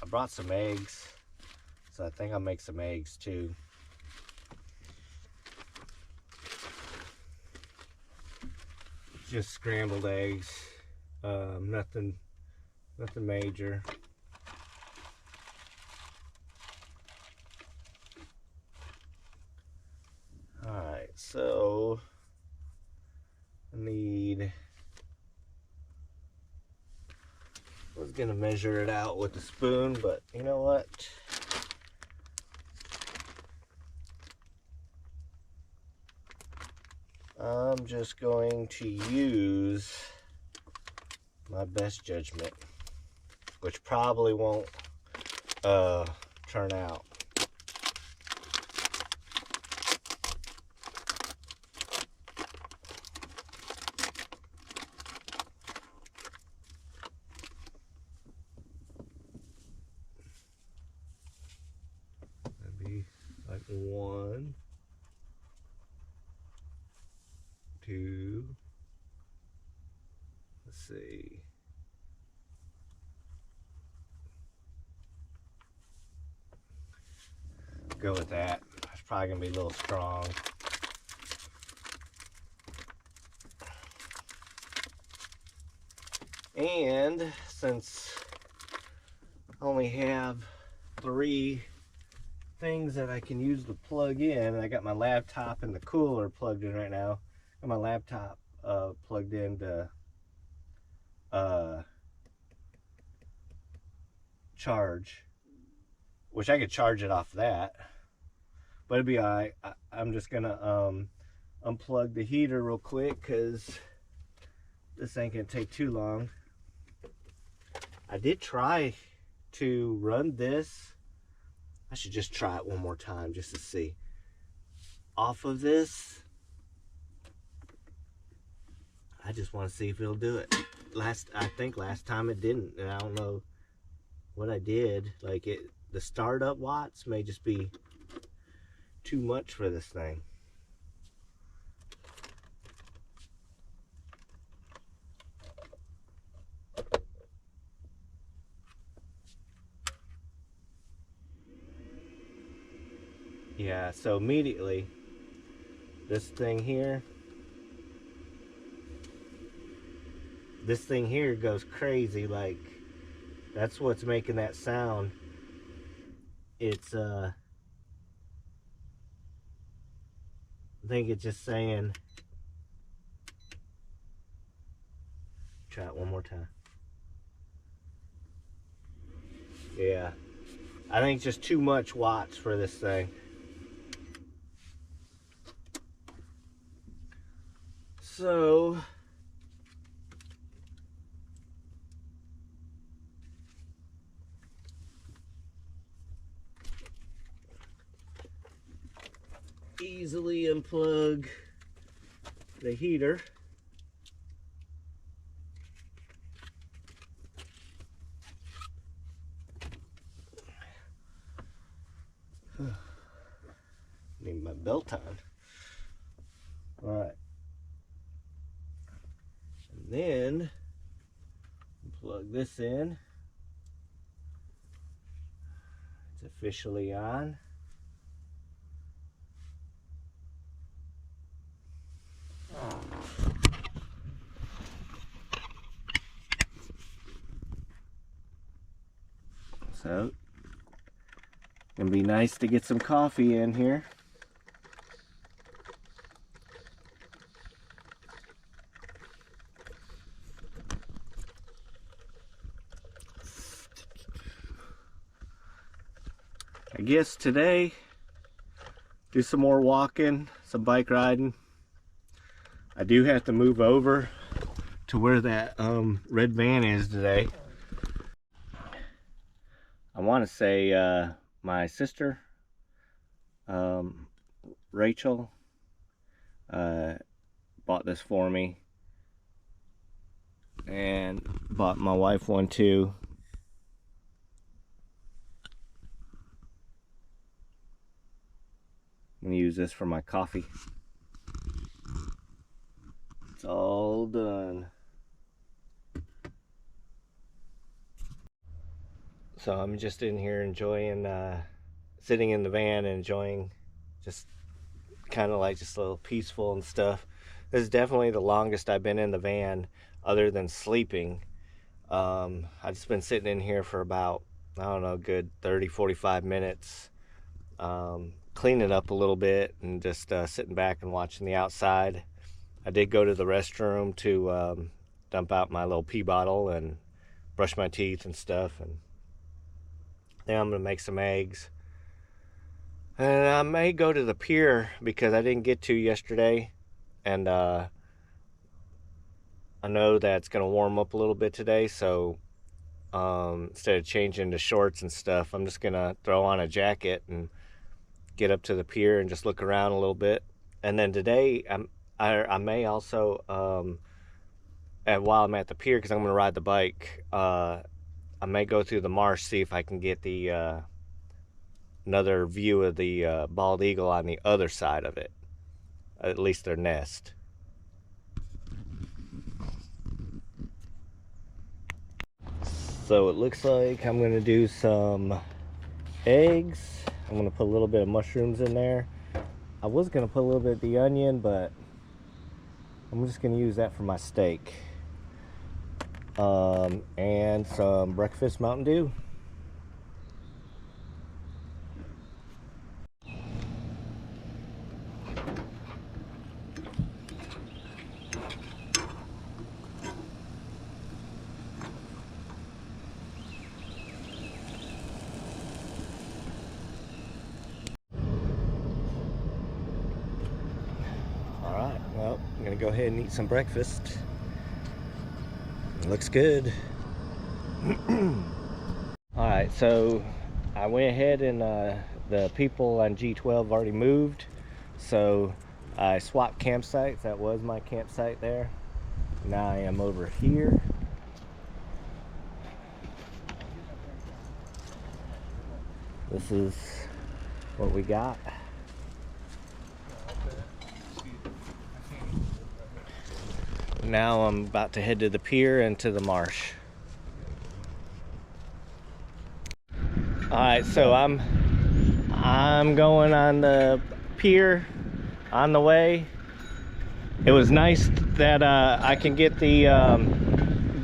I brought some eggs, so I think I'll make some eggs too. Just scrambled eggs, nothing major. Alright, so I was gonna measure it out with a spoon, but you know what? I'm just going to use my best judgment, which probably won't turn out. That'd be like 1, 2, let's see. Go with that. It's probably gonna be a little strong. And since I only have 3 things that I can use to plug in, I got my laptop and the cooler plugged in right now. And my laptop plugged into charge, which I could charge it off that, but it'd be alright. I'm just gonna unplug the heater real quick because this ain't gonna take too long. I did try to run this. I should just try it one more time just to see. Off of this, I just want to see if it'll do it. I think last time it didn't, and I don't know what I did. Like the startup watts may just be too much for this thing. Yeah, so immediately this thing here goes crazy. Like, that's what's making that sound. It's I think it's just saying, try it one more time. Yeah, I think it's just too much watts for this thing. So easily unplug the heater. Need my belt on. All right. And then plug this in. It's officially on. So, it'd be nice to get some coffee in here. I guess today, do some more walking, some bike riding. I do have to move over to where that red van is today. I want to say my sister, Rachel, bought this for me, and bought my wife one too. I'm gonna use this for my coffee. It's all done. So I'm just in here enjoying, sitting in the van and enjoying just kind of like just a little peaceful and stuff. This is definitely the longest I've been in the van other than sleeping. I've just been sitting in here for about, I don't know, good 30-45 minutes, cleaning up a little bit and just sitting back and watching the outside. I did go to the restroom to dump out my little pee bottle and brush my teeth and stuff, and then I'm gonna make some eggs. And I may go to the pier because I didn't get to yesterday, and I know that it's gonna warm up a little bit today, so instead of changing to shorts and stuff, I'm just gonna throw on a jacket and get up to the pier and just look around a little bit. And then today I may also while I'm at the pier, because I'm gonna ride the bike, I may go through the marsh, see if I can get the another view of the bald eagle on the other side of it, at least their nest. So it looks like I'm gonna do some eggs. I'm gonna put a little bit of mushrooms in there. I was gonna put a little bit of the onion, but I'm just gonna use that for my steak. And some breakfast Mountain Dew. Alright, well, I'm gonna go ahead and eat some breakfast. It looks good. Alright, so I went ahead and the people on G12 already moved, so I swapped campsites. That was my campsite there. Now I am over here. This is what we got. Now I'm about to head to the pier and to the marsh. Alright, so I'm going on the pier on the way. It was nice that I can get the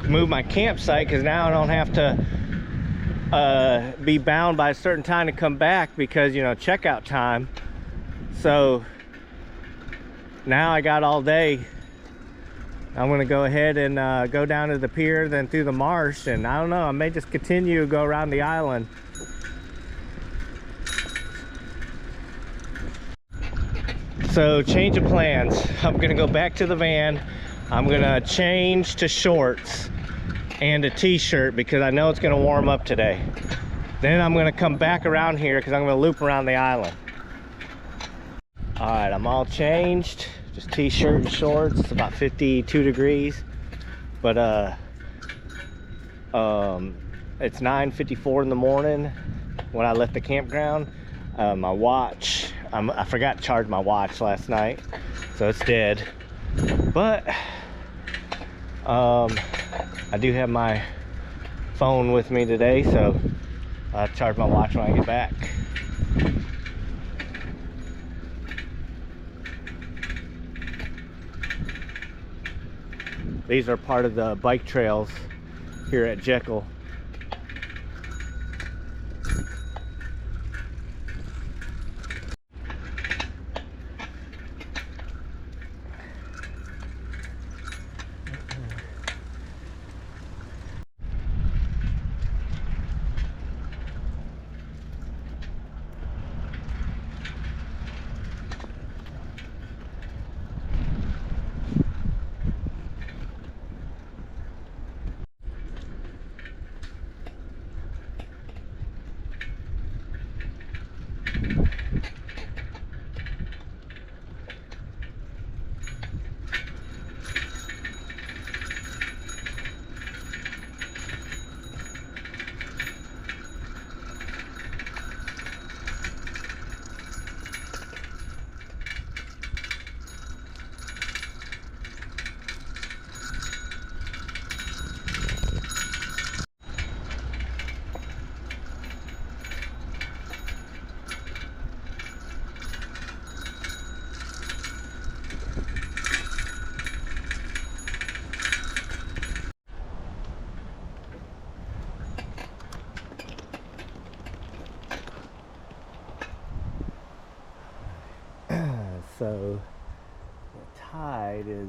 move my campsite, because now I don't have to be bound by a certain time to come back, because, you know, checkout time. So now I got all day. I'm gonna go ahead and go down to the pier, then through the marsh, and I don't know, I may just continue to go around the island. So change of plans. I'm gonna go back to the van. I'm gonna change to shorts and a t-shirt because I know it's gonna warm up today. Then I'm gonna come back around here because I'm gonna loop around the island. All right, I'm all changed. Just t-shirt and shorts. It's about 52 degrees, but it's 9:54 in the morning when I left the campground. My watch, I forgot to charge my watch last night, so it's dead. But I do have my phone with me today, so I'll charge my watch when I get back. These are part of the bike trails here at Jekyll.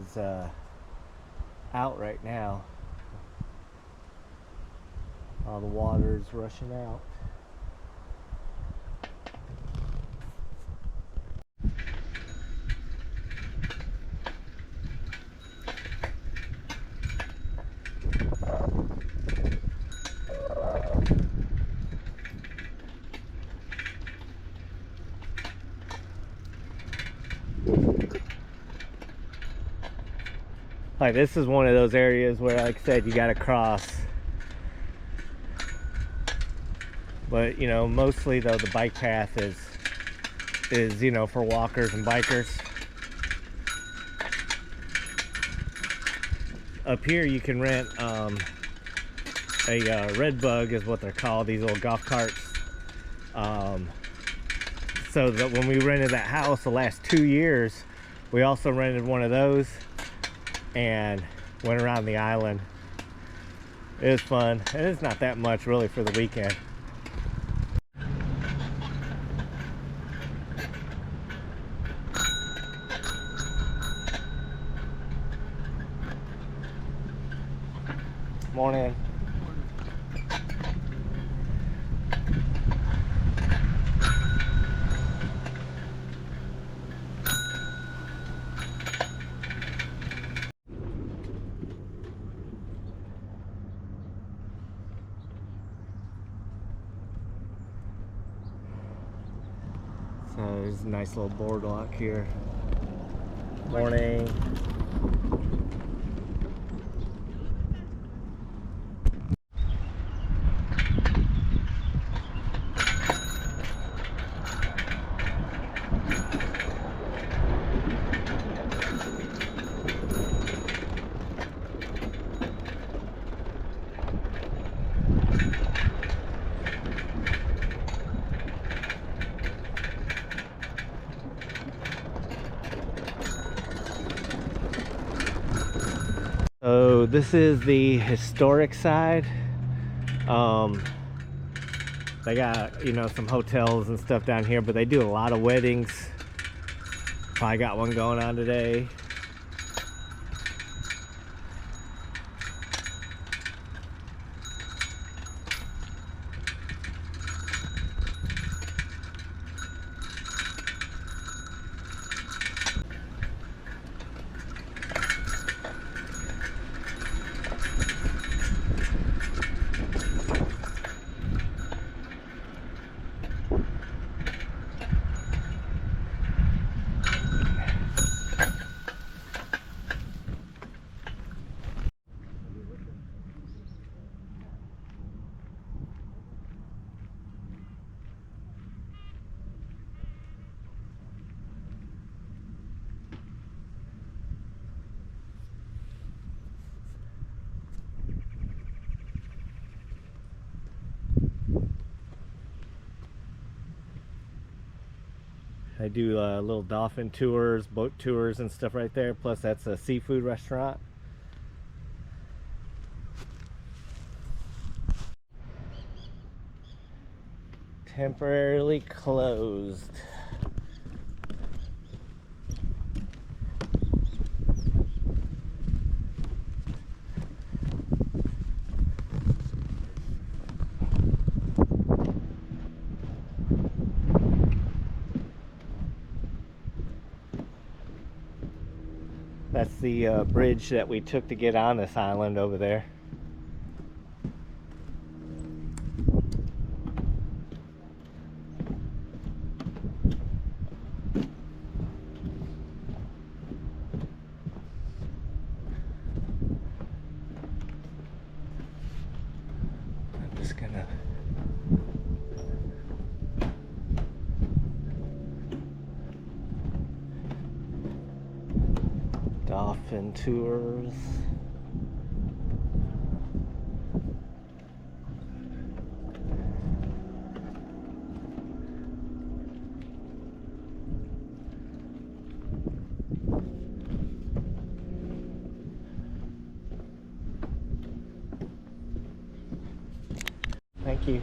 is out right now. All the water's rushing out. Like, this is one of those areas where, like I said, you gotta cross. But, you know, mostly though the bike path is, you know, for walkers and bikers. Up here you can rent a red bug is what they're called, these little golf carts. So that when we rented that house the last 2 years, we also rented one of those and went around the island. It was fun, and it's not that much really for the weekend. Morning. So there's a nice little boardwalk here. Morning. So this is the historic side. They got, you know, some hotels and stuff down here, but they do a lot of weddings. Probably got one going on today. They do little dolphin tours, boat tours and stuff right there. Plus that's a seafood restaurant. Temporarily closed. That's the bridge that we took to get on this island over there. I'm just gonna dolphin tours. Thank you.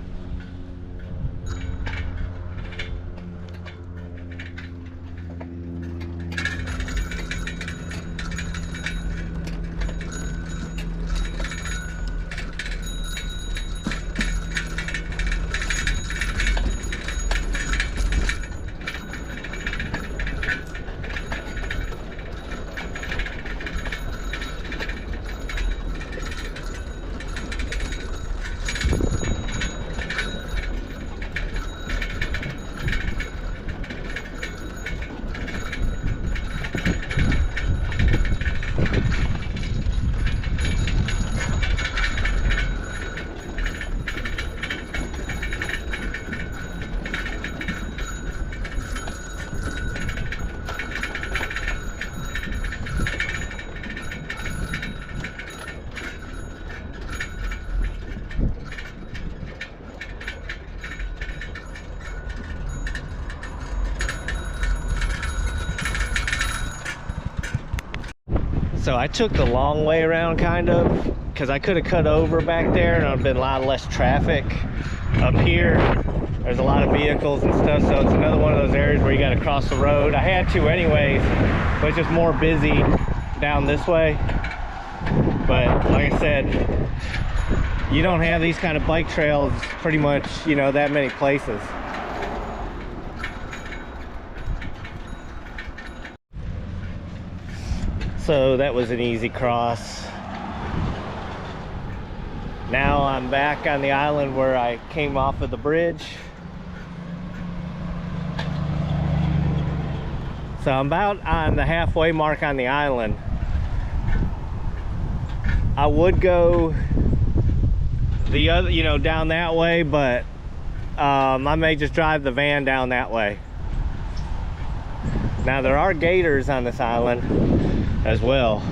So I took the long way around, kind of, because I could have cut over back there and there'd been a lot less traffic. Up here, there's a lot of vehicles and stuff, so it's another one of those areas where you got to cross the road. I had to anyways, but it's just more busy down this way. But like I said, you don't have these kind of bike trails pretty much, you know, that many places. So that was an easy cross. Now I'm back on the island where I came off of the bridge. So I'm about on the halfway mark on the island. I would go the other, you know, down that way, but I may just drive the van down that way. Now there are gators on this island as well.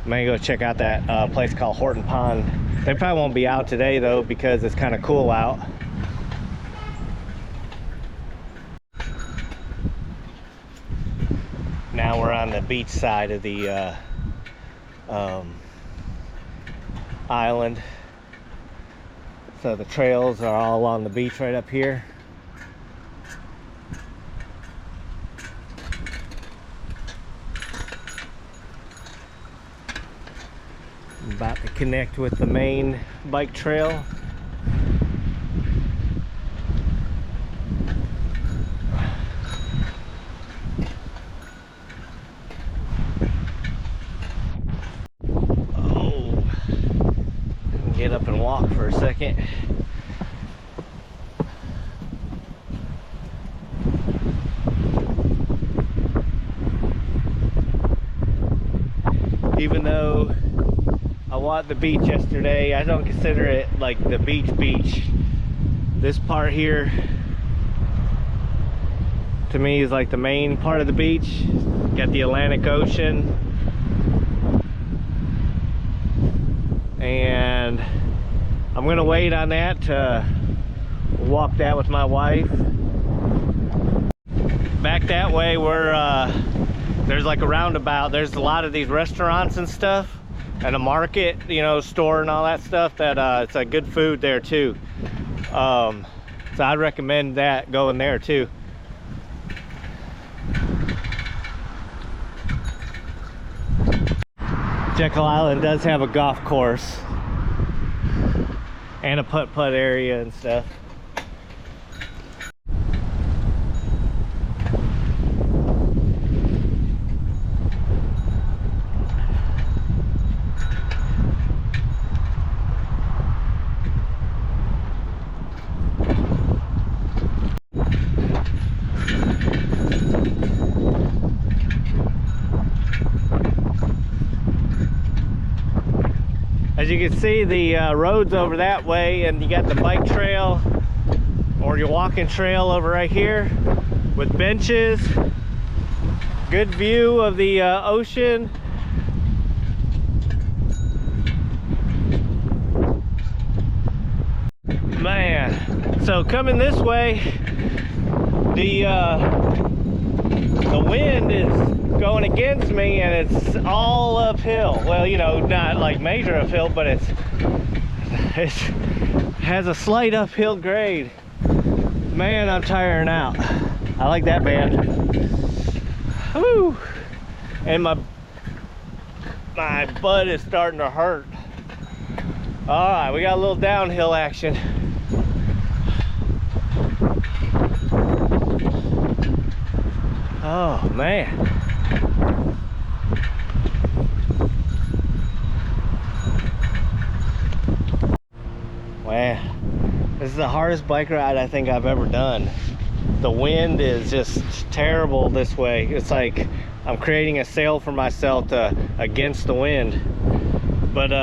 I'm gonna go check out that place called Horton Pond. They probably won't be out today though because it's kind of cool out. Now we're on the beach side of the island. So the trails are all along the beach right up here. I'm about to connect with the main bike trail. Oh, get up and walk for a second. Even though I walked the beach yesterday, I don't consider it like the beach. This part here to me is like the main part of the beach. Got the Atlantic Ocean, and I'm gonna wait on that to walk that with my wife. Back that way where there's like a roundabout, there's a lot of these restaurants and stuff, and a market, you know, store and all that stuff. That it's a good food there too. So I'd recommend that, going there too. Jekyll Island does have a golf course and a putt-putt area and stuff. As you can see, the road's over that way, and you got the bike trail or your walking trail over right here with benches. Good view of the ocean. Man, so coming this way, the wind is going against me, and it's all uphill. Well, you know, not like major uphill, but it has a slight uphill grade. Man, I'm tiring out. I like that band. Woo! And my butt is starting to hurt. All right, we got a little downhill action. Oh man. Man, this is the hardest bike ride I think I've ever done. The wind is just terrible this way. It's like I'm creating a sail for myself against the wind. But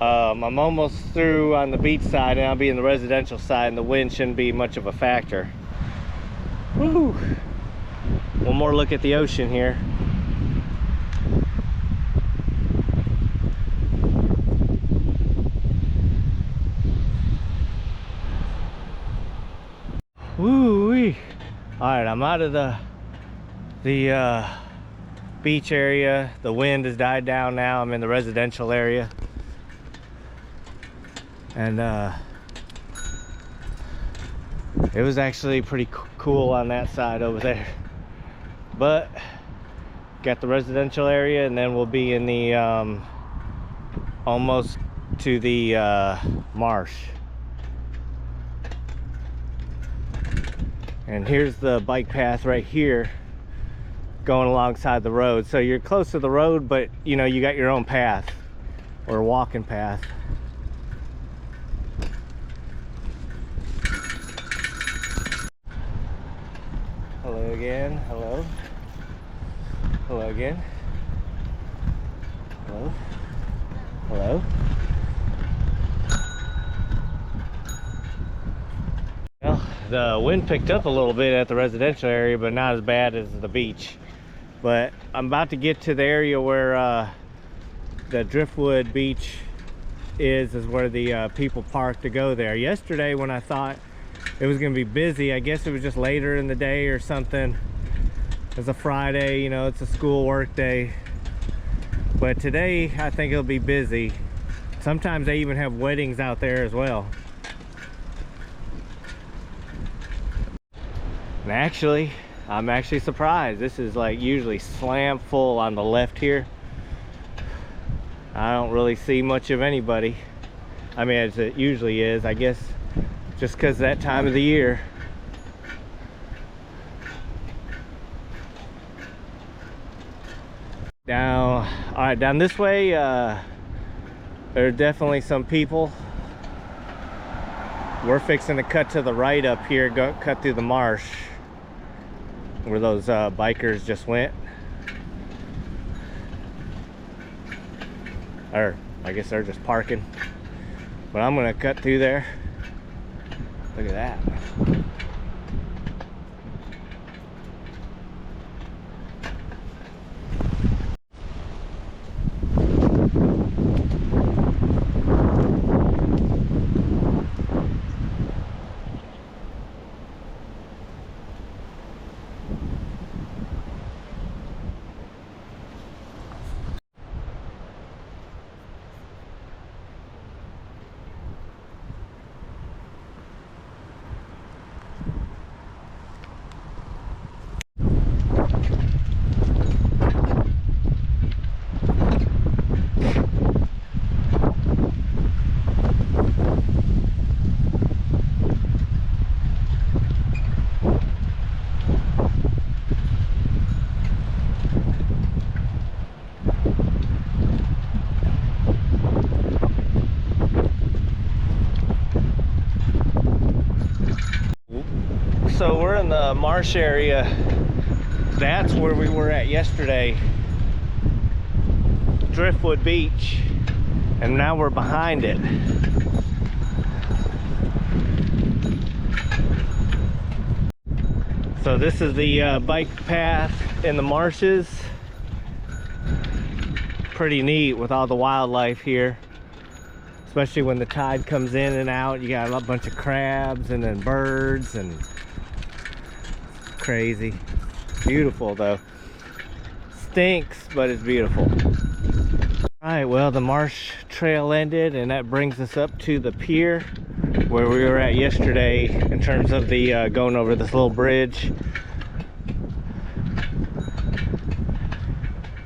I'm almost through on the beach side, and I'll be in the residential side, and the wind shouldn't be much of a factor. Woo! One more look at the ocean here. Woo-wee. All right, I'm out of the beach area. The wind has died down now. I'm in the residential area. And it was actually pretty cool on that side over there. But got the residential area, and then we'll be in the almost to the marsh. And here's the bike path right here going alongside the road. So you're close to the road, but you know, you got your own path or walking path. Hello again. Hello. Hello again. Hello. Hello. Well, the wind picked up a little bit at the residential area, but not as bad as the beach. But I'm about to get to the area where the Driftwood Beach is where the people park to go there. Yesterday when I thought it was going to be busy, I guess it was just later in the day or something. It's a Friday, you know, it's a school work day. But today I think it'll be busy. Sometimes they even have weddings out there as well. And actually, I'm actually surprised. This is like usually slam full on the left here. I don't really see much of anybody. I mean, as it usually is, I guess, just because that time of the year. Now, all right, down this way, there are definitely some people. We're fixing to cut to the right up here, cut through the marsh where those bikers just went. Or I guess they're just parking. But I'm gonna cut through there. Look at that. So we're in the marsh area. That's where we were at yesterday, Driftwood Beach, and now we're behind it. So this is the bike path in the marshes. Pretty neat with all the wildlife here, especially when the tide comes in and out. You got a bunch of crabs and then birds, and crazy. Beautiful though. Stinks, but it's beautiful. All right, well, the marsh trail ended, and that brings us up to the pier where we were at yesterday in terms of the going over this little bridge.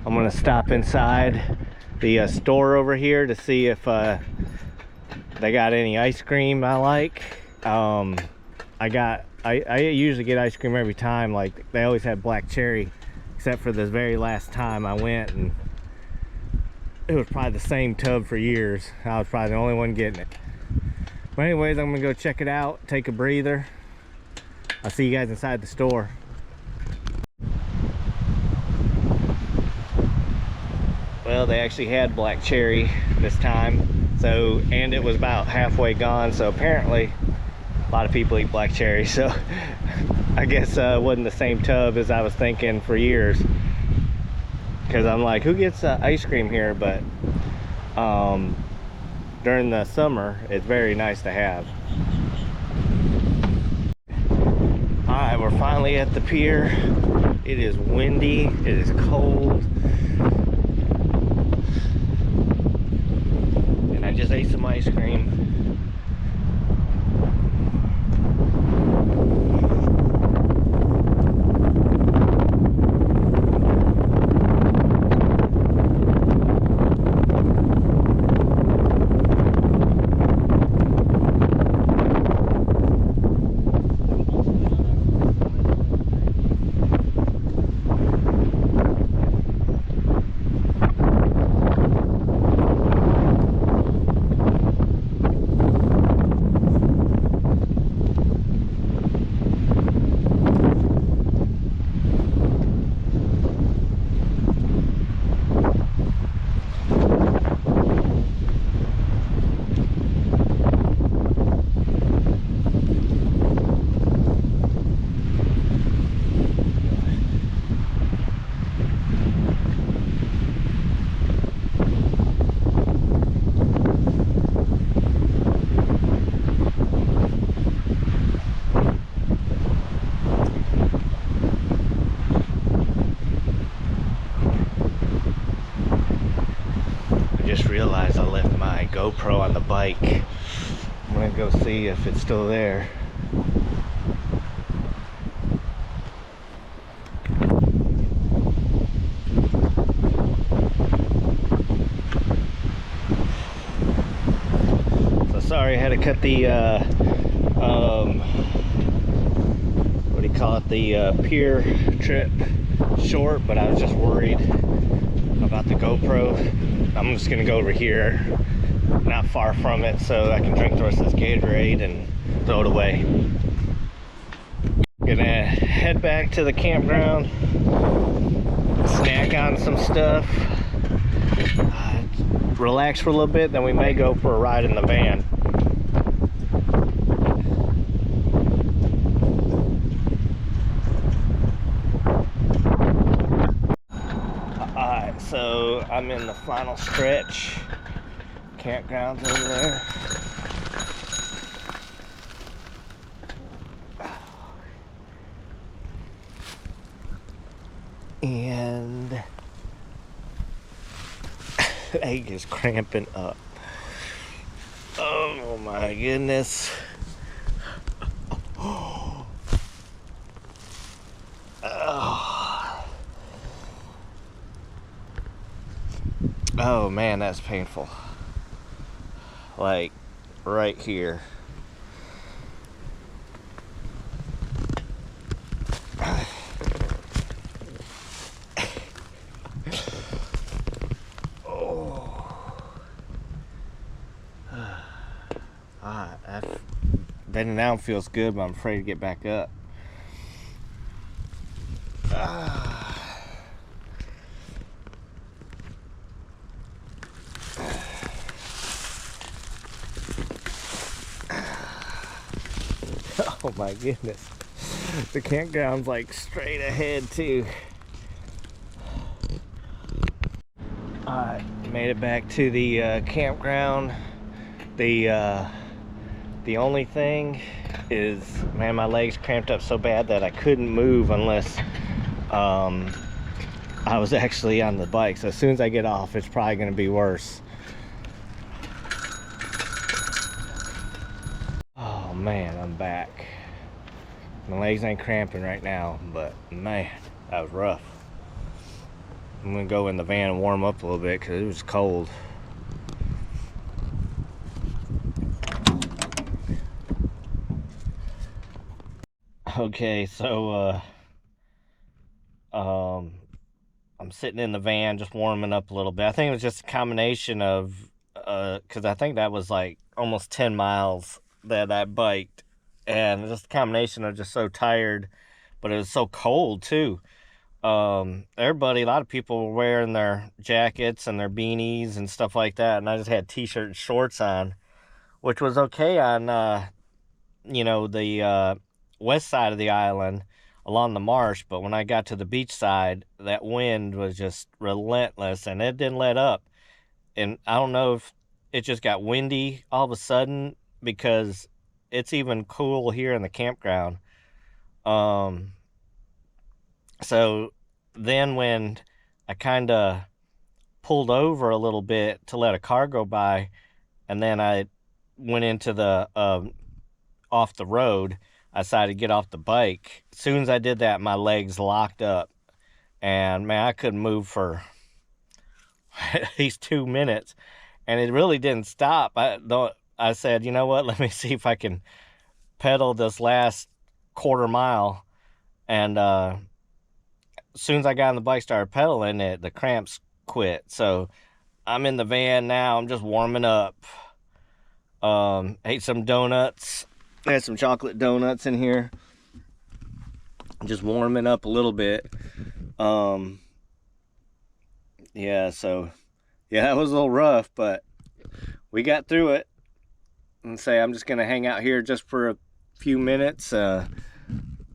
I'm gonna stop inside the store over here to see if they got any ice cream I like. I usually get ice cream every time. Like, they always have black cherry, except for this very last time I went, and it was probably the same tub for years. I was probably the only one getting it. But anyways, I'm gonna go check it out, take a breather. I'll see you guys inside the store. Well, they actually had black cherry this time, so, and it was about halfway gone, so apparently a lot of people eat black cherry, so I guess it wasn't the same tub as I was thinking for years, because I'm like, who gets ice cream here? But during the summer it's very nice to have. All right, we're finally at the pier. It is windy, it is cold, and I just ate some ice cream. Just realized I left my GoPro on the bike. I'm gonna go see if it's still there. So sorry I had to cut the what do you call it, the pier trip short, but I was just worried about the GoPro. I'm just gonna go over here, not far from it, so I can drink the rest of this Gatorade and throw it away. Gonna head back to the campground, snack on some stuff, relax for a little bit, then we may go for a ride in the van. So I'm in the final stretch. Campground's over there. And leg is cramping up. Oh my goodness. Oh. Oh man, that's painful. Like right here. Bending down feels good, but I'm afraid to get back up. Oh my goodness. The campground's like straight ahead too. Alright, made it back to the campground. The only thing is, man, my legs cramped up so bad that I couldn't move unless I was actually on the bike. So as soon as I get off, it's probably going to be worse. Oh man, I'm back. My legs ain't cramping right now, but man, that was rough. I'm gonna go in the van and warm up a little bit because it was cold. Okay, so I'm sitting in the van just warming up a little bit. I think it was just a combination of because I think that was like almost 10 miles that I biked, and just a combination of just so tired, but it was so cold too. Everybody, a lot of people were wearing their jackets and their beanies and stuff like that, and I just had t-shirt and shorts on, which was okay on you know, the west side of the island along the marsh, but when I got to the beach side, that wind was just relentless and it didn't let up. And I don't know if it just got windy all of a sudden, because it's even cool here in the campground. So then when I kind of pulled over a little bit to let a car go by, and then I went into the off the road, I decided to get off the bike. As soon as I did that, my legs locked up, and man, I couldn't move for at least 2 minutes, and it really didn't stop. I said, you know what? Let me see if I can pedal this last quarter mile, and as soon as I got on the bike, started pedaling, the cramps quit. So I'm in the van now. I'm just warming up. Ate some donuts. I had some chocolate donuts in here. Just warming up a little bit. Yeah, so yeah, that was a little rough, but we got through it. And say I'm just gonna hang out here just for a few minutes,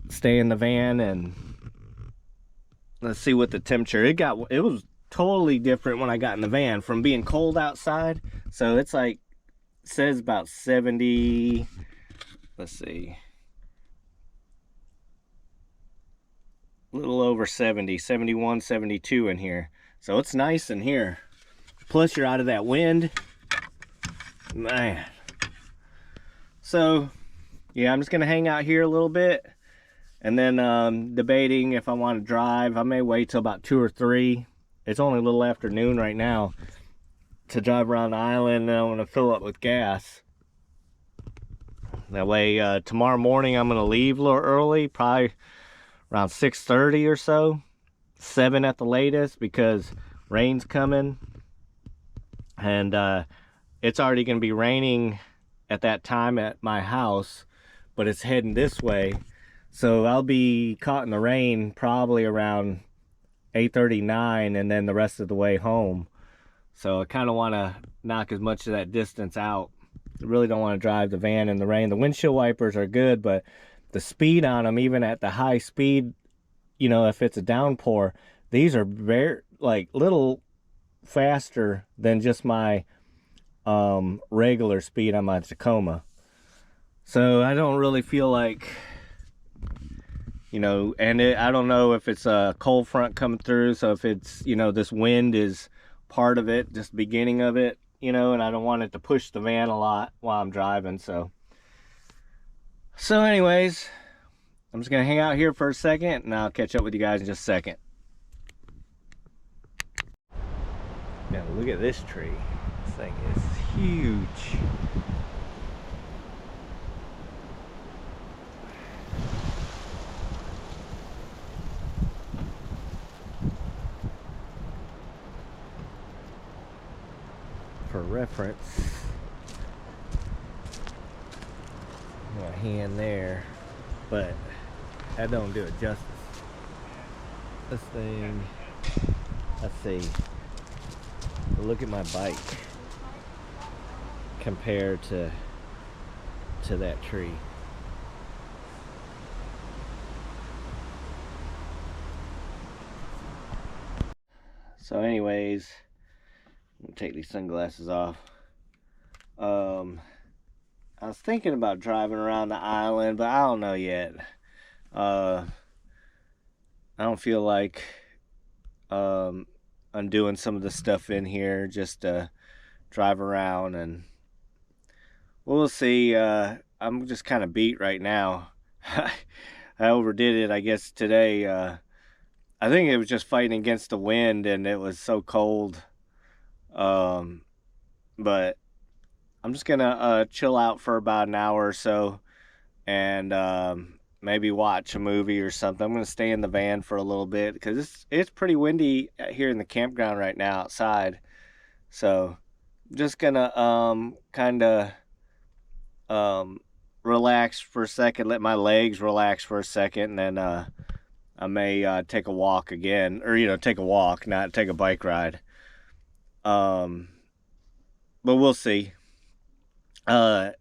stay in the van, and let's see what the temperature. It was totally different when I got in the van from being cold outside. So it's like, it says about 70, let's see, a little over 70, 71, 72 in here. So it's nice in here. Plus you're out of that wind, man. So yeah, I'm just gonna hang out here a little bit, and then debating if I want to drive. I may wait till about 2 or 3. It's only a little after noon right now to drive around the island, and I want to fill up with gas. That way, tomorrow morning I'm gonna leave a little early, probably around 6:30 or so, 7 at the latest, because rain's coming, and it's already gonna be raining at that time at my house, but it's heading this way. So I'll be caught in the rain probably around 8:39, and then the rest of the way home. So I kind of want to knock as much of that distance out. I really don't want to drive the van in the rain. The windshield wipers are good, but the speed on them, even at the high speed, you know, if it's a downpour, these are very, like, little faster than just my regular speed on my Tacoma. So I don't really feel like, you know, and I don't know if it's a cold front coming through, so if it's, you know, this wind is part of it, just the beginning of it, you know, and I don't want it to push the van a lot while I'm driving. So anyways, I'm just gonna hang out here for a second, and I'll catch up with you guys in just a second. Now look at this tree. This thing is huge. For reference, my hand there, but that don't do it justice. This thing, let's see, look at my bike compared to that tree. So anyways, I'm gonna take these sunglasses off. I was thinking about driving around the island, but I don't know yet. I don't feel like undoing some of the stuff in here just to drive around, and we'll see. I'm just kind of beat right now. I overdid it, I guess, today. I think it was just fighting against the wind, and it was so cold. But I'm just gonna chill out for about an hour or so, and maybe watch a movie or something. I'm gonna stay in the van for a little bit because it's pretty windy here in the campground right now outside. So I'm just gonna kind of relax for a second, let my legs relax for a second, and then I may take a walk again, or, you know, take a walk, not take a bike ride. But we'll see. I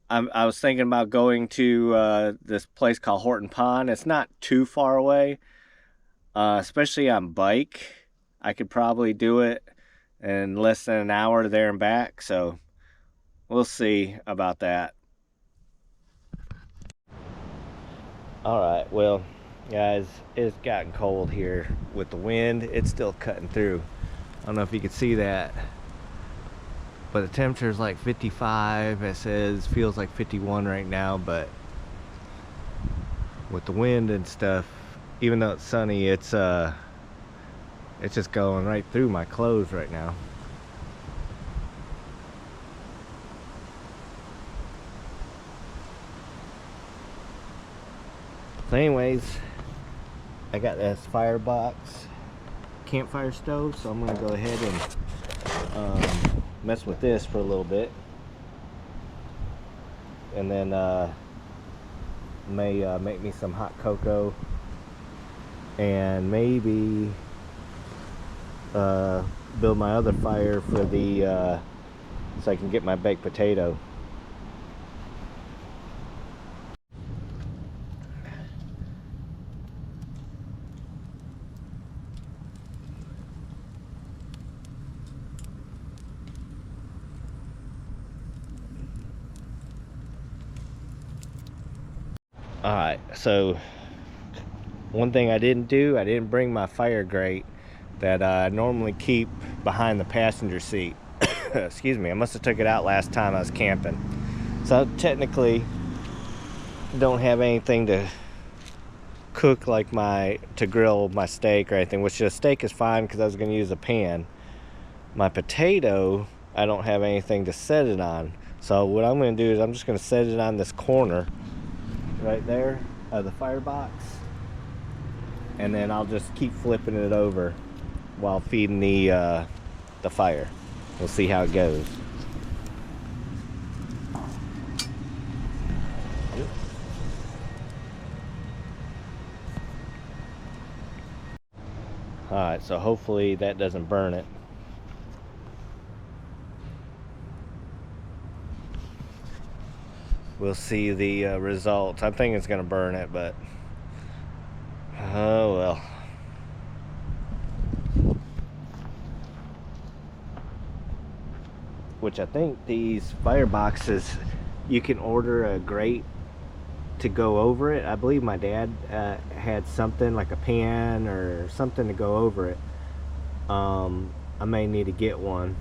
was thinking about going to this place called Horton Pond. It's not too far away, especially on bike. I could probably do it in less than an hour there and back. So we'll see about that. All right. Well, Guys, it's gotten cold here with the wind. It's still cutting through. I don't know if you can see that, but the temperature is like 55. It says feels like 51 right now, but with the wind and stuff, even though it's sunny, it's just going right through my clothes right now. So anyways, I got this firebox campfire stove, so I'm gonna go ahead and mess with this for a little bit, and then may make me some hot cocoa, and maybe build my other fire for the so I can get my baked potato. Alright, so one thing I didn't do, I didn't bring my fire grate that I normally keep behind the passenger seat. Excuse me, I must have took it out last time I was camping. So I technically don't have anything to cook like to grill my steak or anything, which the steak is fine because I was going to use a pan. My potato, I don't have anything to set it on. So what I'm going to do is I'm just going to set it on this corner right there of the firebox, and then I'll just keep flipping it over while feeding the fire. We'll see how it goes. Alright, so hopefully that doesn't burn it. We'll see the results. I think it's going to burn it, but oh well. Which I think these fireboxes, you can order a grate to go over it. I believe my dad had something like a pan or something to go over it. I may need to get one.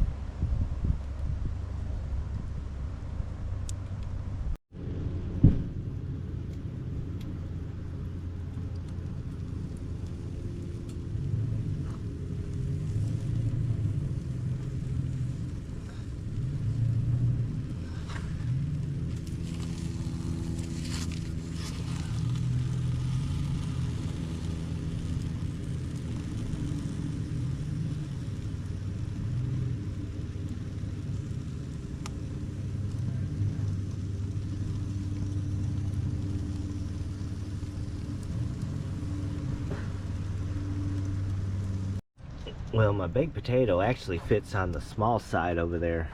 Well, my baked potato actually fits on the small side over there,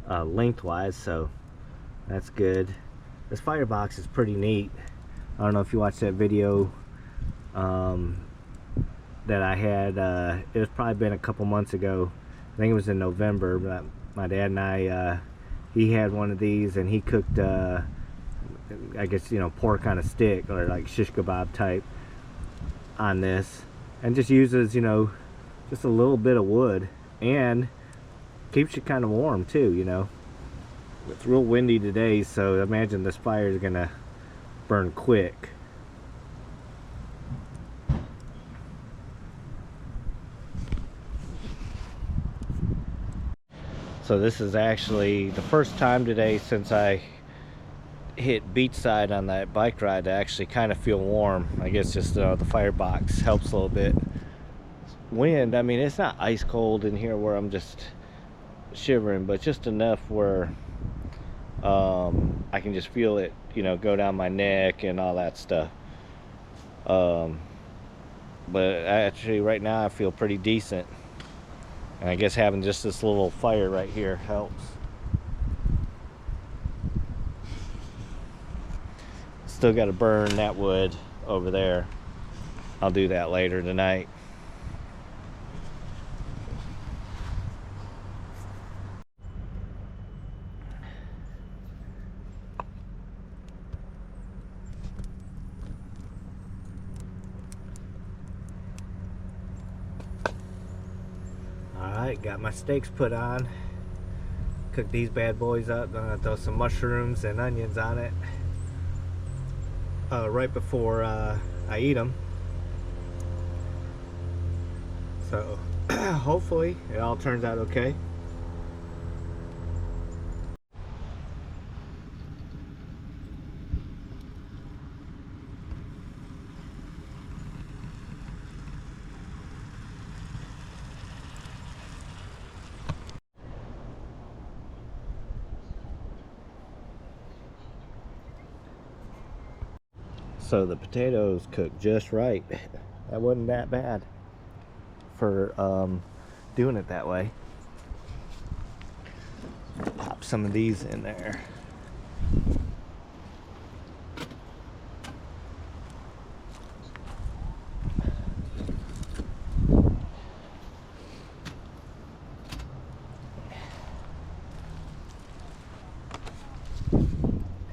lengthwise, so that's good. This firebox is pretty neat. I don't know if you watched that video that I had. It was probably been a couple months ago. I think it was in November, but my dad and I, he had one of these, and he cooked, I guess, you know, pork on a stick, or like shish kebab type on this, and just uses, you know, just a little bit of wood, and keeps you kind of warm too, you know. It's real windy today, so I imagine this fire is gonna burn quick. So this is actually the first time today since I hit beachside on that bike ride to actually kind of feel warm. I guess just the firebox helps a little bit. Wind, I mean, it's not ice cold in here where I'm just shivering, but just enough where I can just feel it, you know, go down my neck and all that stuff. But actually right now I feel pretty decent, and I guess having just this little fire right here helps. Still got to burn that wood over there. I'll do that later tonight. Alright, got my steaks put on. Cook these bad boys up. Gonna throw some mushrooms and onions on it right before I eat them. So hopefully it all turns out okay. So the potatoes cooked just right. That wasn't that bad for doing it that way. Pop some of these in there.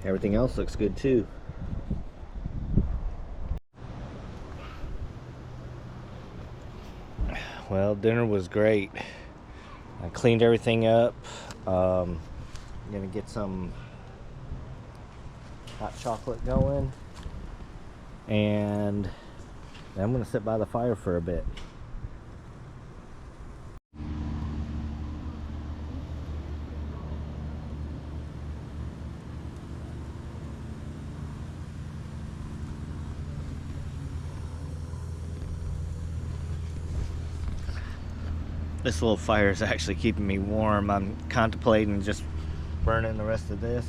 Everything else looks good too. Well, dinner was great. I cleaned everything up. I'm gonna get some hot chocolate going, and then I'm gonna sit by the fire for a bit. This little fire is actually keeping me warm. I'm contemplating just burning the rest of this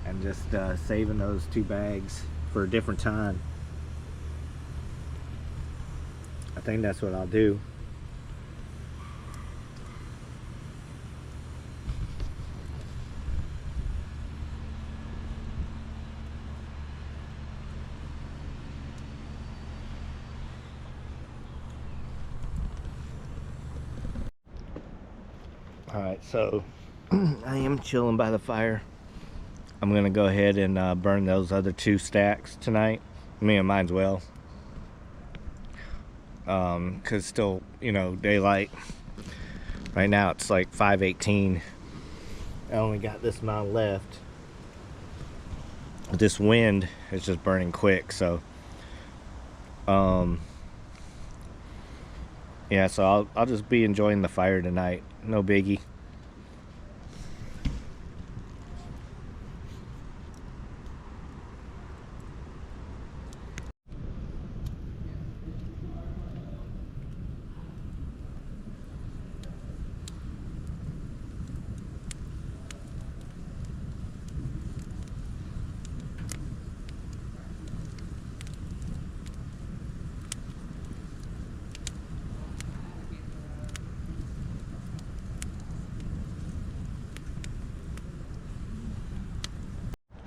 and just saving those 2 bags for a different time. I think that's what I'll do. Alright, so I am chilling by the fire. I'm gonna go ahead and burn those other 2 stacks tonight. Me and mine's well. Cause still, you know, daylight. Right now it's like 5:18. I only got this amount left. This wind is just burning quick, so yeah, so I'll just be enjoying the fire tonight. No biggie.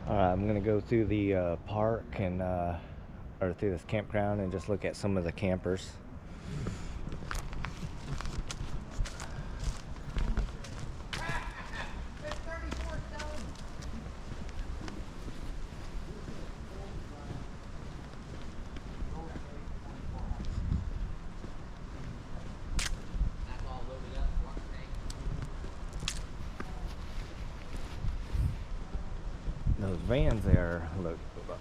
I'm gonna go through the park and or through this campground and just look at some of the campers. Those vans there look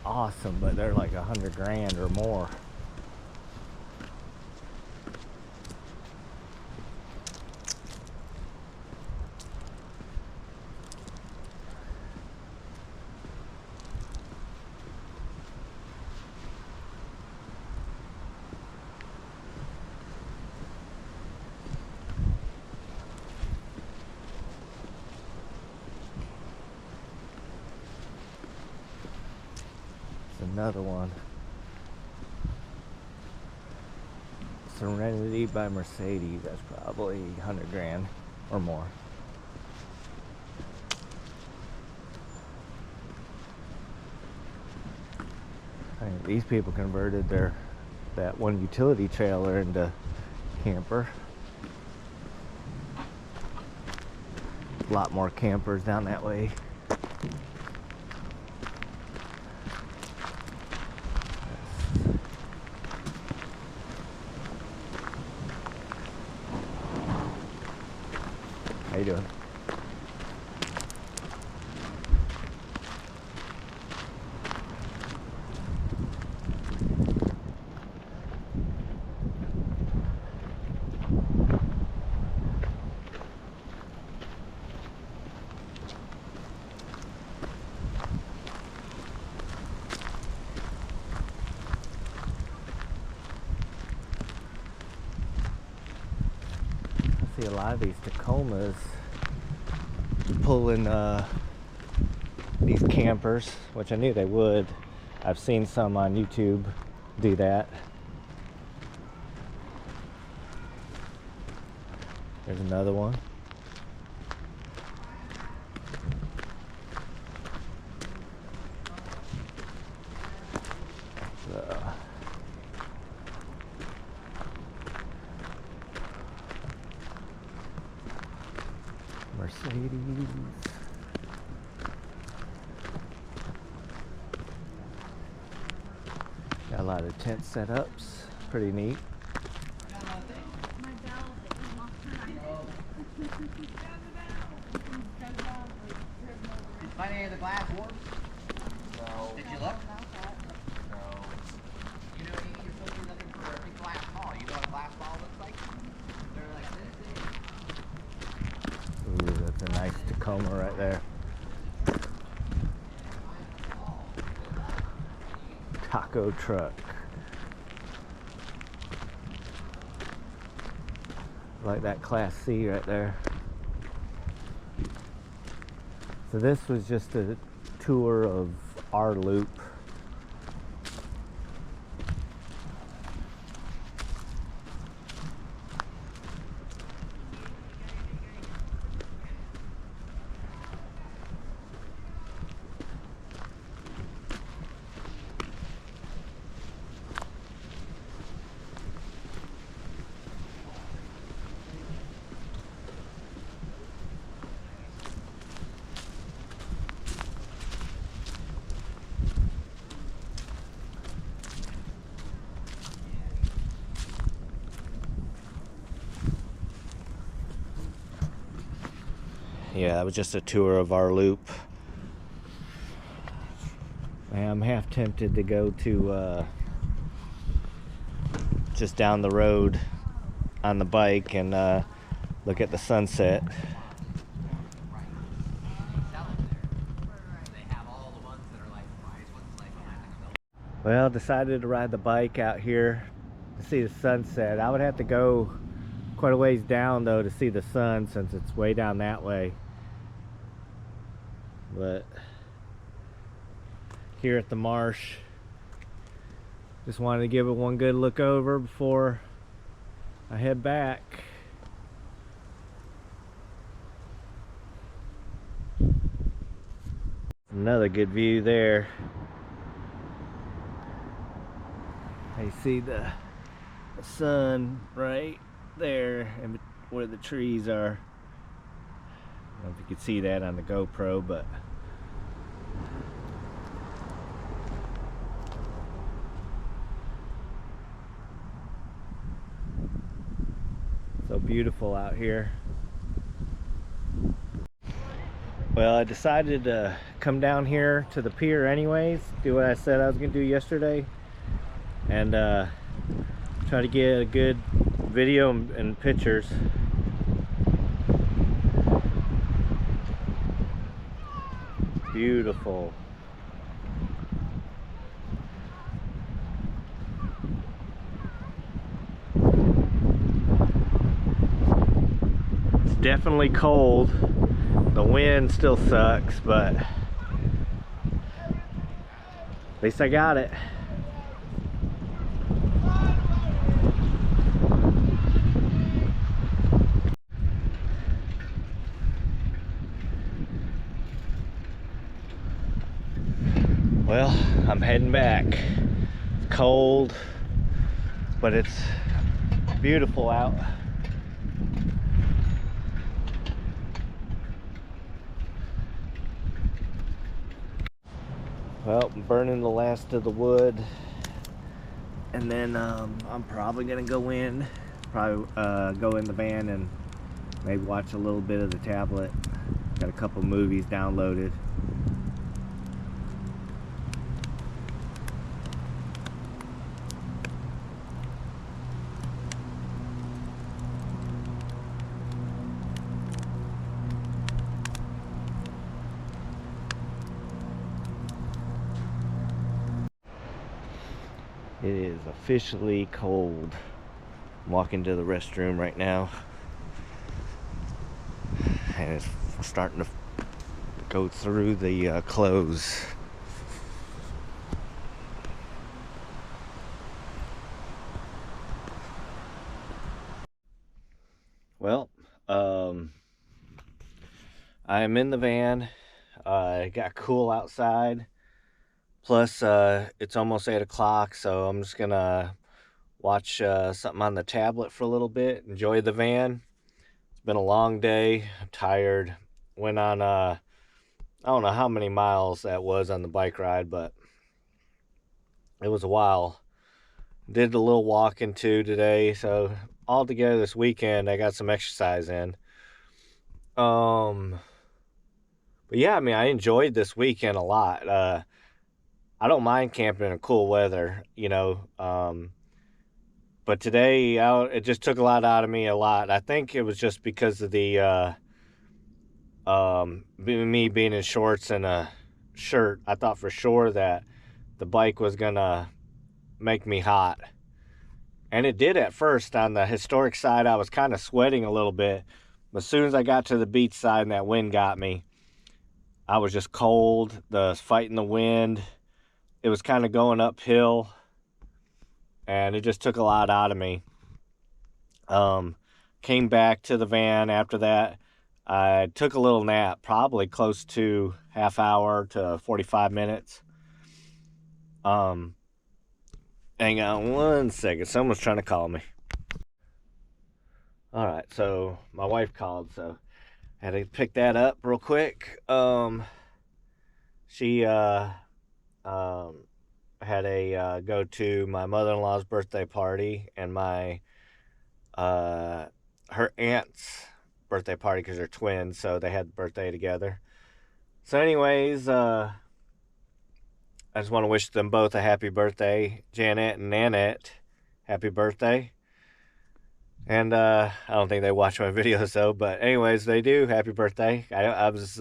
awesome, but they're like $100 grand or more. Another one. Serenity by Mercedes. That's probably 100 grand or more. I mean, these people converted that one utility trailer into camper. A lot more campers down that way. you doing? I see a lot of these Tacomas pulling these campers, which I knew they would. I've seen some on YouTube do that. There's another one. Mercedes. Got a lot of tent setups. Pretty neat. Find any of the glass orbs? No. Did you look? No. You know, you're supposed to be looking for a big glass ball. You know what a glass ball looks like? They're like this big. Ooh, that's a nice Tacoma right there. Taco truck. Like that Class C right there. So this was just a tour of our loop. Yeah, that was just a tour of our loop. I'm half tempted to go to just down the road on the bike and look at the sunset. Well, decided to ride the bike out here to see the sunset. I would have to go quite a ways down though to see the sun since it's way down that way. But here at the marsh, just wanted to give it one good look over before I head back. Another good view there. You see the sun right there and where the trees are. I don't know if you can see that on the GoPro, but so beautiful out here. Well, I decided to come down here to the pier anyways, do what I said I was gonna do yesterday, and try to get a good video and pictures. Beautiful. It's definitely cold. The wind still sucks, but at least I got it. Well, I'm heading back. It's cold, but it's beautiful out. Well, I'm burning the last of the wood, and then I'm probably gonna go in the van and Maybe watch a little bit of the tablet. Got a couple movies downloaded. It is officially cold. I'm walking to the restroom right now, and it's starting to go through the clothes. Well, I am in the van. It got cool outside. Plus, it's almost 8 o'clock, so I'm just gonna watch something on the tablet for a little bit, enjoy the van. It's been a long day. I'm tired. Went on, I don't know how many miles that was on the bike ride, but it was a while. Did a little walking too today, so all together this weekend, I got some exercise in. But yeah, I mean, I enjoyed this weekend a lot. I don't mind camping in cool weather, you know. But today, it just took a lot out of me, a lot. I think it was just because of the me being in shorts and a shirt. I thought for sure that the bike was gonna make me hot, and it did at first. On the historic side, I was kind of sweating a little bit, but as soon as I got to the beach side and that wind got me, I was just cold. Fighting the wind. It was kind of going uphill, and it just took a lot out of me. Came back to the van after that. I took a little nap, probably close to half hour to 45 minutes. Hang on one second. Someone's trying to call me. All right, so my wife called, so I had to pick that up real quick. She had a go to my mother-in-law's birthday party and my her aunt's birthday party, because they're twins, so they had the birthday together. So anyways, I just want to wish them both a happy birthday. Janet and Nanette, happy birthday. And I don't think they watch my videos though, but anyways, they do. Happy birthday. I was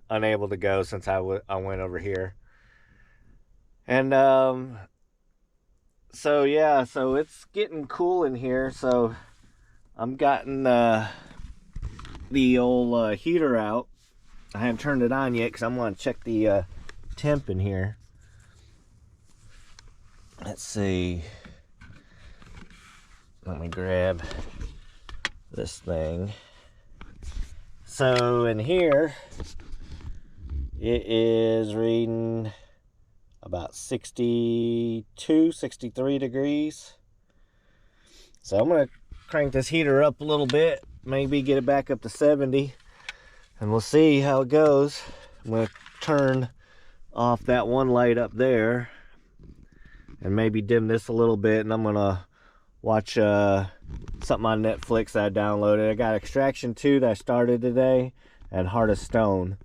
unable to go since I went over here. And so yeah, so it's getting cool in here, so I'm gotten the old heater out. I haven't turned it on yet because I'm going to check the temp in here. Let's see. Let me grab this thing. So in here, it is reading about 62, 63 degrees. So I'm going to crank this heater up a little bit, maybe get it back up to 70, and we'll see how it goes. I'm going to turn off that one light up there and maybe dim this a little bit, and I'm going to watch something on Netflix that I downloaded. I got Extraction 2 that I started today, and Heart of Stone.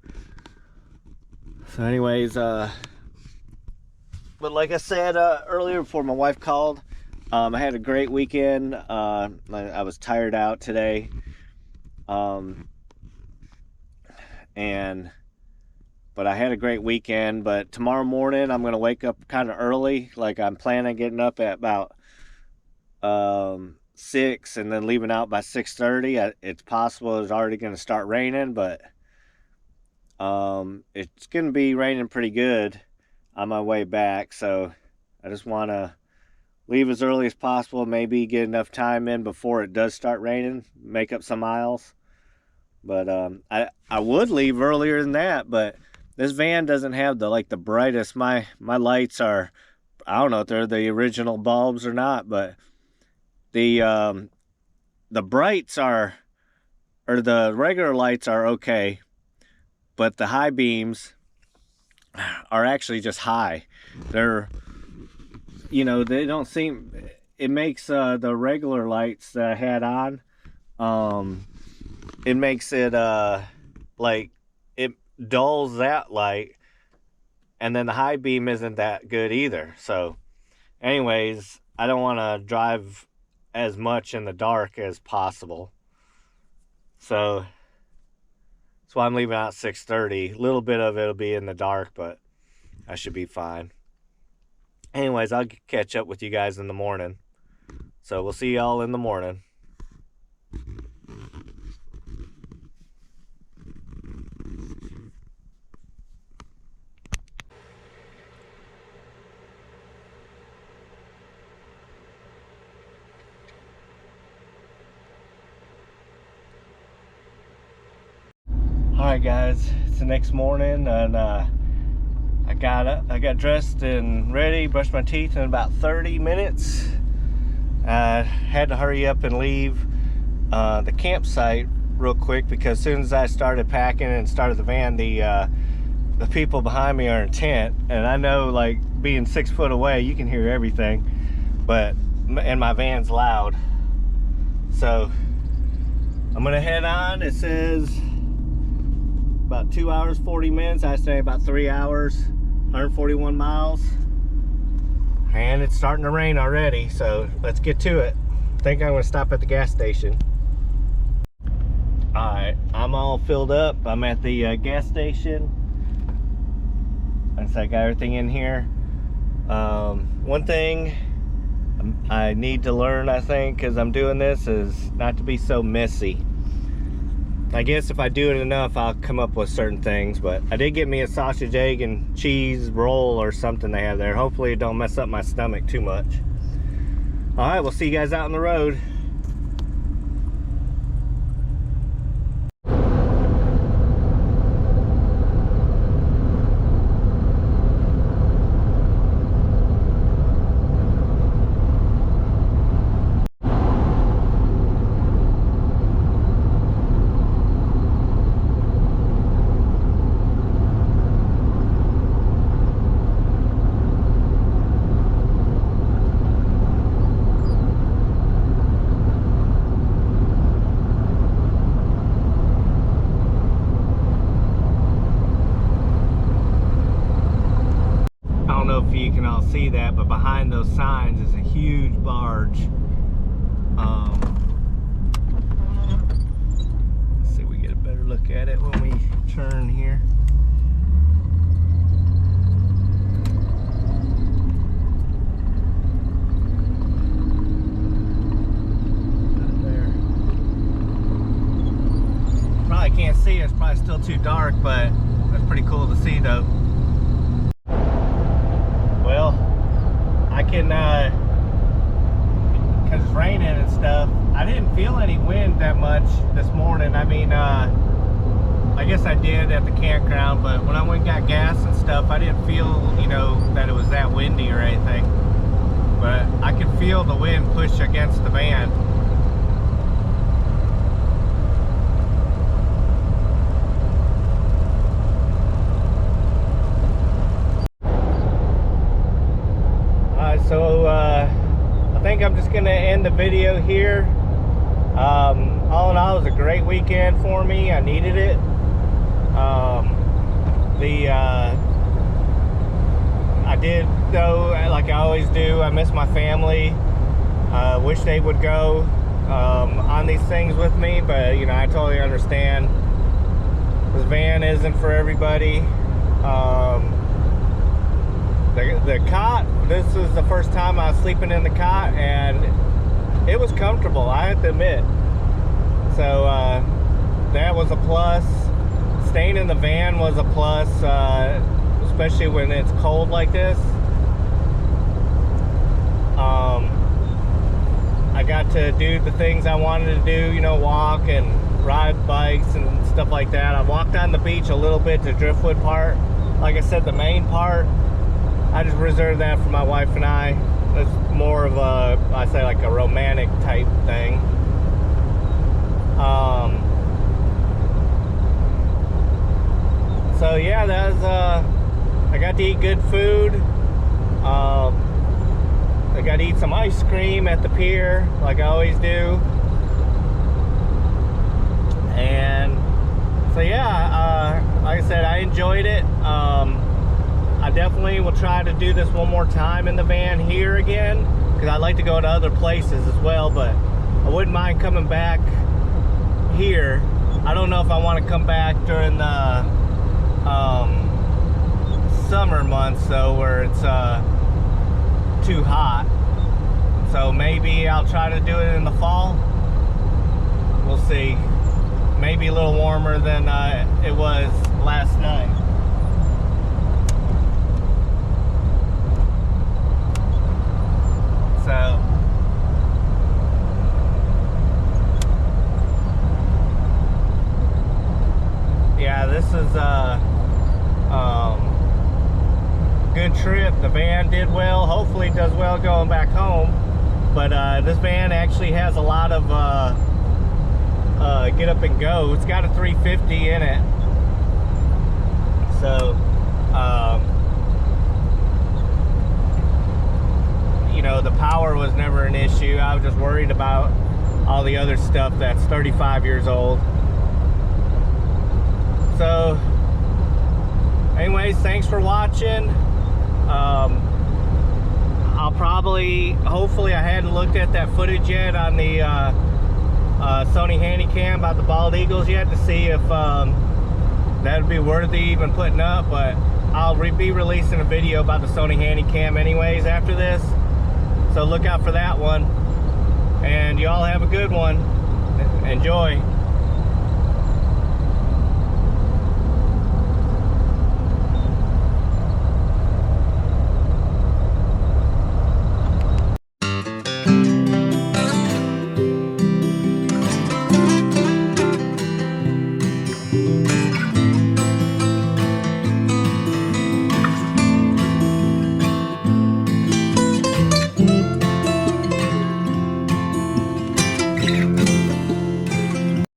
So anyways, but like I said earlier before my wife called, I had a great weekend. I was tired out today. But I had a great weekend. But tomorrow morning I'm going to wake up kind of early. Like I'm planning on getting up at about 6 and then leaving out by 6:30. It's possible it's already going to start raining, but it's going to be raining pretty good on my way back. So I just want to leave as early as possible, maybe get enough time in before it does start raining, make up some miles. But I would leave earlier than that, but this van doesn't have the brightest. My lights are, I don't know if they're the original bulbs or not, but the brights are, or the regular lights are okay, but the high beams are actually just high. They're, they don't seem, it makes the regular lights that I had on it makes it like it dulls that light, and then the high beam isn't that good either. So anyways, I don't want to drive as much in the dark as possible, so that's why I'm leaving out 6:30. A little bit of it'll be in the dark, but I should be fine. Anyways, I'll catch up with you guys in the morning. So we'll see y'all in the morning. Alright guys, it's the next morning, and I got dressed and ready, brushed my teeth in about 30 minutes. I had to hurry up and leave the campsite real quick, because as soon as I started packing and started the van, the people behind me are in tent, and I know, like, being 6 foot away, you can hear everything, and my van's loud. So I'm gonna head on. It says about 2 hours 40 minutes. I say about 3 hours, 141 miles, and it's starting to rain already, so let's get to it. I think I'm gonna stop at the gas station. All right, I'm all filled up. I'm at the gas station. I got everything in here. One thing I need to learn, I think, because I'm doing this, is not to be so messy. I guess if I do it enough, I'll come up with certain things. But I did get me a sausage, egg, and cheese roll or something they have there. Hopefully it don't mess up my stomach too much. All right, we'll see you guys out on the road. If you can all see that, but behind those signs is a huge barge. Let's see if we get a better look at it when we turn here. Probably can't see it, it's probably still too dark, but that's pretty cool to see though. Well, I can, because it's raining and stuff, I didn't feel any wind that much this morning. I mean, I guess I did at the campground, but when I went and got gas and stuff, I didn't feel, you know, that it was that windy or anything. But I could feel the wind push against the van. So I think I'm just gonna end the video here. All in all, it was a great weekend for me. I needed it. I did, though, like I always do, I miss my family. Wish they would go on these things with me, but you know, I totally understand. This van isn't for everybody. The cot, this is the first time I was sleeping in the cot, and it was comfortable, I have to admit. So that was a plus. Staying in the van was a plus, especially when it's cold like this. I got to do the things I wanted to do, you know, walk and ride bikes and stuff like that. I walked on the beach a little bit, the driftwood part. Like I said, the main part, I just reserved that for my wife and I. It's more of a, I say, like a romantic type thing. So yeah, that was, I got to eat good food. I got to eat some ice cream at the pier, like I always do. And So yeah, like I said, I enjoyed it. I definitely will try to do this one more time in the van here again, because I'd like to go to other places as well, but I wouldn't mind coming back here. I don't know if I want to come back during the summer months though, where it's too hot. So maybe I'll try to do it in the fall. We'll see. Maybe a little warmer than it was last night. So yeah, this is a good trip. The van did well. Hopefully it does well going back home. But this van actually has a lot of get up and go. It's got a 350 in it. So you know, the power was never an issue. I was just worried about all the other stuff that's 35 years old. So anyways, thanks for watching. I'll probably, hopefully, I hadn't looked at that footage yet on the Sony Handycam about the bald eagles yet to see if that would be worthy even putting up, but I'll be releasing a video about the Sony Handycam anyways after this, so look out for that one. And y'all have a good one. Enjoy.